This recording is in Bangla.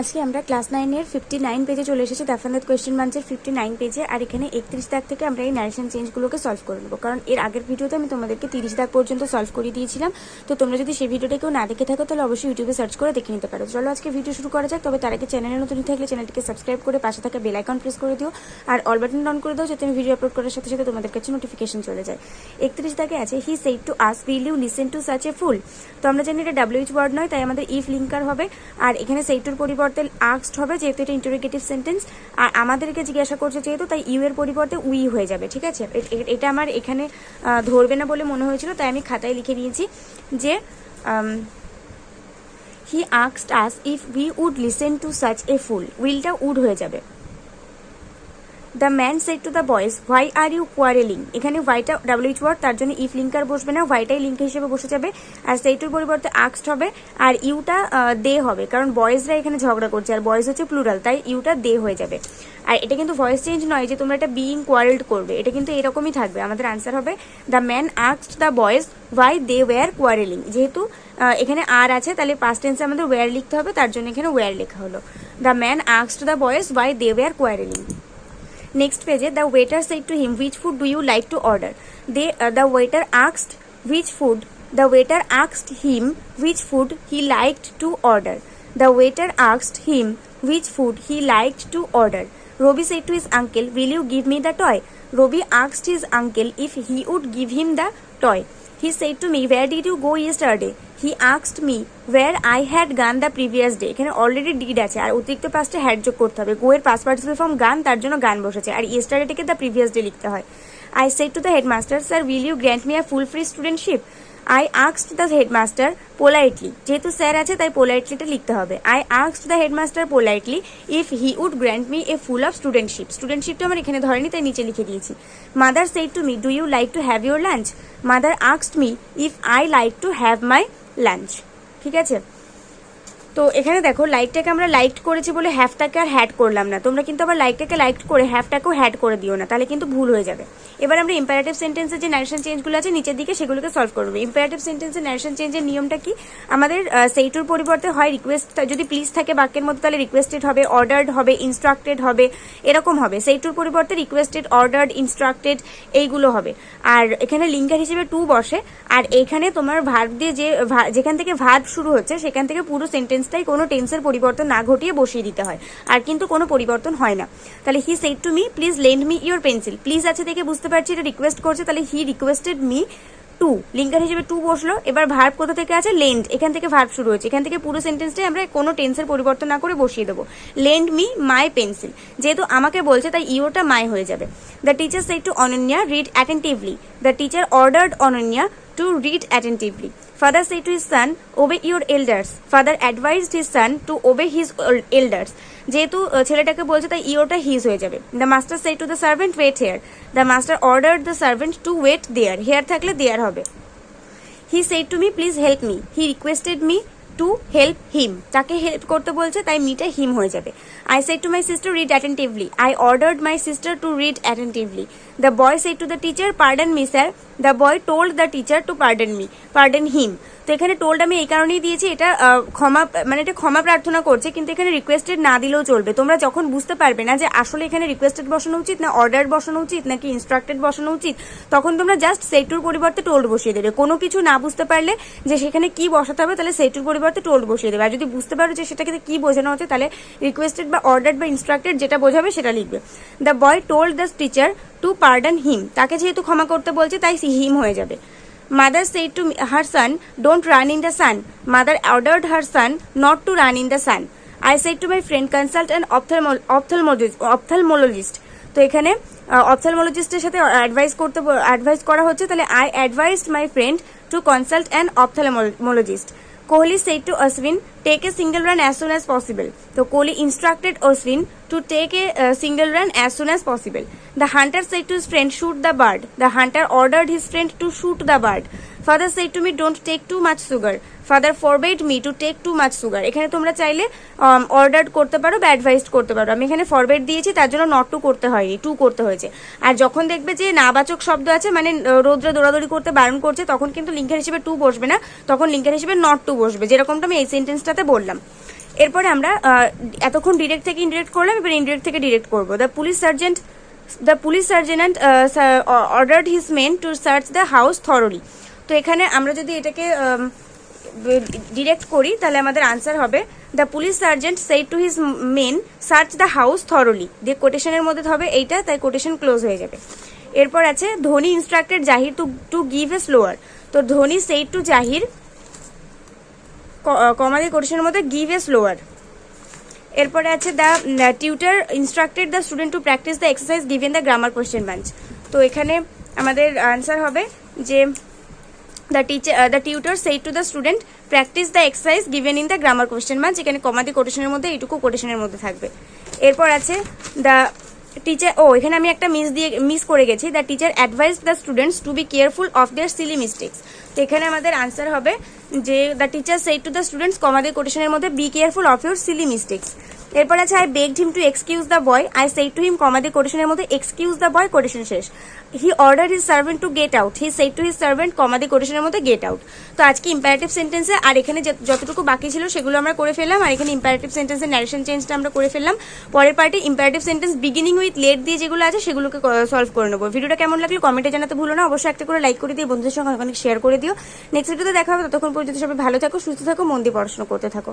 আজকে আমরা ক্লাস 9-এর 59 পেজে চলে এসেছি। ডাফ অ্যান্ড কোয়েশ্চেন বাঞ্চের 59 পেজে। আর এখানে 31 দাগ থেকে আমরা এই ন্যারেশন চেঞ্জগুলোকে সলভ করে নেবো, কারণ এর আগের ভিডিওতে আমি তোমাদেরকে 30 দাগ পর্যন্ত সলভ করে দিয়েছিলাম। তো তোমরা যদি সেই ভিডিওটা কেউ না দেখে থাকো তাহলে অবশ্যই ইউটিউবে সার্চ করে দেখে নিতে পারো। চলো আজকে ভিডিও শুরু করা যাক। তবে তার আগে চ্যানেলে নতুন থাকলে চ্যানেলটিকে সাবস্ক্রাইব করে পাশে থাকা বেল আইকন প্রেস করে দিও আর অল বাটন অন করে দাও, যাতে আমি ভিডিও আপলোড করার সাথে সাথে তোমাদের কাছে নোটিফিকেশন চলে যায়। 31 দাগে আছে he said to us will you listen to such a fool. তো আমরা জানি এটা WH ওয়ার্ড নয়, তাই আমাদের ইফ লিঙ্কার হবে। আর এখানে সেড টুর পরিবর্তে আস্কড হবে, যেহেতু এটা ইন্টারোগেটিভ সেন্টেন্স। আর আমাদেরকে জিজ্ঞাসা করছে যেহেতু, তাই ইউ এর পরিবর্তে উই হয়ে যাবে। ঠিক আছে, এটা আমার এখানে ধরবে না বলে মনে হয়েছিল, তাই আমি খাতায় লিখে নিয়েছি যে he asked us if we would listen to such a fool. উইলটা উড হয়ে যাবে। The man said to the boys why are you quarrelling. এখানে হোয়াইটা WH ওয়ার্ড, তার জন্য ইফ লিঙ্কার বসবে না, হোয়াইটাই লিঙ্ক হিসেবে বসে যাবে। আর সেইটুর পরিবর্তে আস্কড হবে, আর ইউটা দে হবে, কারণ বয়েজরা এখানে ঝগড়া করছে আর বয়েজ হচ্ছে প্লুরাল, তাই ইউটা দে হয়ে যাবে। আর এটা কিন্তু ভয়েস চেঞ্জ নয় যে তোমরা এটা বিইং কোয়ারেলড করবে, এটা কিন্তু এরকমই থাকবে। আমাদের আনসার হবে the man asked the boys why they were quarrelling. যেহেতু এখানে আর আছে, তাহলে পাস্ট টেন্সে আমাদের ওয়্যার লিখতে হবে, তার জন্য এখানে ওয়্যার লেখা হলো। The man asked the boys why they were quarrelling. Next page, the waiter said to him, which food do you like to order? The waiter asked which food. The waiter asked him which food he liked to order. The waiter asked him which food he liked to order. Robbie said to his uncle, will you give me the toy? Robbie asked his uncle if he would give him the toy. He said to me, where did you go yesterday? He asked me where I had gone the previous day. এখানে অলরেডি ডিড আছে আর অতিরিক্ত পাস্টে হ্যাড যোগ করতে হবে। গো এর পাস্ট পার্টিসিপল ফর্ম গান, তার জন্য গান বসেছে। আর ইয়েস্টারডেটাকে দ্য প্রিভিয়াস ডে লিখতে হয়। I said to the headmaster, sir, will you grant me a full free studentship? I asked the headmaster politely. যেহেতু স্যার আছে তাই পোলাইটলিটা লিখতে হবে। I asked the headmaster politely if he would grant me a full of studentship. স্টুডেন্টশিপটা আমার এখানে ধরেনি, তাই নিচে লিখে দিয়েছি। Mother said to me, do you like to have your lunch? Mother asked me if I like to have my lunch. ঠিক আছে, তো এখানে দেখো লাইকটাকে আমরা লাইকড করেছি বলে হ্যাভটাকে আর হ্যাড করলাম না। তোমরা কিন্তু আবার লাইকটাকে লাইকড করে হ্যাভটাকেও হ্যাড করে দিও না, তাহলে কিন্তু ভুল হয়ে যাবে। এবার আমরা ইম্পারেটিভ সেন্টেন্সের যে ন্যারেশন চেঞ্জগুলো আছে নিচের দিকে, সেগুলোকে সলভ করবো। ইম্পারেটিভ সেন্টেন্সের ন্যারেশন চেঞ্জের নিয়মটা কি? আমাদের সেইটুর পরিবর্তে হয় রিকোয়েস্ট, যদি প্লিজ থাকে বাক্যের মধ্যে তাহলে রিকোয়েস্টেড হবে, অর্ডার্ড হবে, ইনস্ট্রাক্টেড হবে, এরকম হবে। সেইটুর পরিবর্তে রিকোয়েস্টেড, অর্ডার্ড, ইনস্ট্রাক্টেড এইগুলো হবে। আর এখানে লিঙ্কার হিসেবে টু বসে। আর এখানে তোমার ভার্ব দিয়ে যেখান থেকে ভার্ব শুরু হচ্ছে সেখান থেকে পুরো সেন্টেন্সটাই কোনো টেন্সের পরিবর্তন না ঘটিয়ে বসিয়ে দিতে হয়, আর কিন্তু কোনো পরিবর্তন হয় না। তাহলে he said to me, please lend me your pencil. Please আছে দেখে বুঝতে পারছি এটা রিকোয়েস্ট করছে, তাহলে he requested me to, linker হিসেবে টু বসলো। এবার ভার্ব কোথা থেকে আছে? লেন্ড, এখান থেকে ভার্ব শুরু হচ্ছে। এখান থেকে পুরো সেন্টেন্সটাই আমরা কোনো টেন্সের পরিবর্তন না করে বসিয়ে দেবো। লেন্ড মি মাই পেন্সিল, যেহেতু আমাকে বলছে তাই ইওটা মাই হয়ে যাবে। The teacher said two Ananya, read attentively. The teacher ordered Ananya to read attentively. Father said to his son, obey your elders. Father advised his son to obey his elders. যেহেতু ছেলেটাকে বলছে তাই ইওটা হিজ হয়ে যাবে। The master said to the servant, wait here. The master ordered the servant to wait there. Here থাকলে there হবে। He said to me, please help me. He requested me to help him. তাকে হেল্প করতে বলছে তাই মিটা হিম হয়ে যাবে। I said to my sister, read attentively. I ordered my sister to read attentively. The boy said to the teacher, pardon me sir. The boy told the teacher to pardon him. তো এখানে টোল্ড আমি এই কারণেই দিয়েছি, এটা ক্ষমা, মানে এটা ক্ষমা প্রার্থনা করছে, কিন্তু এখানে রিকোয়েস্টেড না দিলেও চলবে। তোমরা যখন বুঝতে পারবে না যে আসলে এখানে রিকোয়েস্টেড বসানো উচিত না অর্ডার বসানো উচিত নাকি ইনস্ট্রাক্টেড বসানো উচিত, তখন তোমরা জাস্ট সেটুর পরিবর্তে টোল্ড বসিয়ে দেবে। কোনো কিছু না বুঝতে পারলে যে সেখানে কি বসাতে হবে, তাহলে সেটুর পরিবর্তে টোল্ড বসিয়ে দেবে। আর যদি বুঝতে পারো যে সেটাকে কি বোঝানো হচ্ছে, তাহলে রিকোয়েস্টেড বা অর্ডার বা ইনস্ট্রাক্টেড যেটা বোঝাবে সেটা লিখবে। The boy told the teacher to pardon him, তাকে যেহেতু ক্ষমা করতে বলছে তাই হিম হয়ে যাবে। Mother said to her son, don't run in the sun. Mother ordered her son not to run in the sun. I said to my friend, consult an ophthalmologist. তো এখানে অপথ্যালমোলজিস্টের সাথে অ্যাডভাইস করা হচ্ছে, তাহলে I advised my friend to consult an ophthalmologist. Kohli said to Ashwin, take a single run as soon as possible. So Kohli instructed Ashwin to take a single run as soon as possible. The hunter said to his friend, shoot the bird. The hunter ordered his friend to shoot the bird. Father said to me, don't take too much sugar. Father forbade me to take too much sugar. এখানে তোমরা চাইলে অর্ডার করতে পারো বা অ্যাডভাইসড করতে পারো। আমি এখানে ফরবেড দিয়েছি, তার জন্য নট টু করতে হয়নি, টু করতে হয়েছে। আর যখন দেখবে যে নাবাচক শব্দ আছে, মানে রোদ্রে দৌড়াদৌড়ি করতে বারণ করছে, তখন কিন্তু লিঙ্কার হিসেবে টু বসবে না, তখন লিঙ্কার হিসেবে নট টু বসবে, যেরকমটা আমি এই সেন্টেন্সটাতে বললাম। এরপরে আমরা এতক্ষণ ডিরেক্ট থেকে ইনডিরেক্ট করলাম, এবার ইনডিরেক্ট থেকে ডিরেক্ট করবো। The police sergeant ordered his men to search the house thoroughly. তো এখানে আমরা যদি এটাকে ডিরেক্ট করি তাহলে আমাদের আনসার হবে the police sergeant said to his men search the house thoroughly, দিয়ে কোটেশনের মধ্যে হবে এইটা, তাই কোটেশন ক্লোজ হয়ে যাবে। এরপর আছে Dhoni instructed Zaheer to give a slower. তো Dhoni said to Zaheer comma দিয়ে কোটেশনের মধ্যে গিভ এ স্লোয়ার। এরপরে আছে the tutor instructed the student to practise the exercise given the grammar question bunch. তো এখানে আমাদের আনসার হবে যে the tutor said to the student practise the exercise given in the grammar question bunch, এখানে কমাদি কোটেশনের মধ্যে এইটুকু কোটেশনের মধ্যে থাকবে। এরপর আছে দ্য টিচার, এখানে আমি একটা মিস করে গেছি, the teacher advise the students to be careful of their silly mistakes. তো এখানে আমাদের আনসার হবে যে the teacher said to the students কমাদি কোটেশনের মধ্যে be careful of your silly mistakes. এরপর আছে I begged him to excuse the boy, I said to him কমাদি কোটেশনের মধ্যে এক্সকিউজ দ্য বয় কোটেশন শেষ। He order his servant to get out, he said to his servant কমাদি কোটেশনের মধ্যে গেট আউট। তো আজকে ইম্পারেটিভ সেন্টেন্সে আর এখানে যতটুকু বাকি ছিল সেগুলো আমরা করে ফেললাম, আর এখানে ইম্পারেটিভ সেন্টেন্সের ন্যারেশন চেঞ্জটা আমরা করে ফেললাম। পরের পার্টে imperative sentence beginning with let দিয়ে যেগুলো আছে সেগুলোকে সলভ করে নেবো। ভিডিওটা কেমন লাগলো কমেন্টে জানাতে ভুলো না, অবশ্যই একটা করে লাইক করে দিয়ে বন্ধুদের সঙ্গে অনেক শেয়ার করে দিও। নেক্সট ভিডিওতে দেখা হবে, ততক্ষণ পর্যন্ত সবাই ভালো থাকো, সুস্থ থাকো, মন দিয়ে পড়াশোনা করতে থাকো।